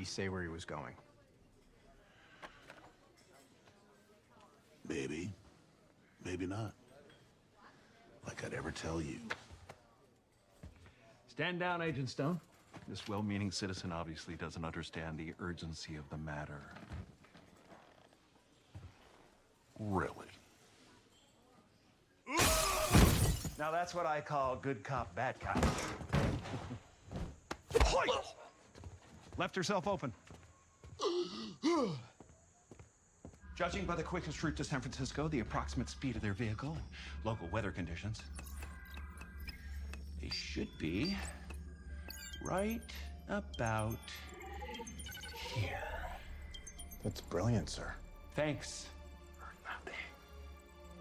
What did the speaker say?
he say where he was going? Maybe. Maybe not. Like I'd ever tell you. Stand down, Agent Stone. This well-meaning citizen obviously doesn't understand the urgency of the matter. Really? Now that's what I call good cop, bad cop. Left herself open. Judging by the quickest route to San Francisco, the approximate speed of their vehicle, and local weather conditions, they should be right about here. That's brilliant, sir. Thanks,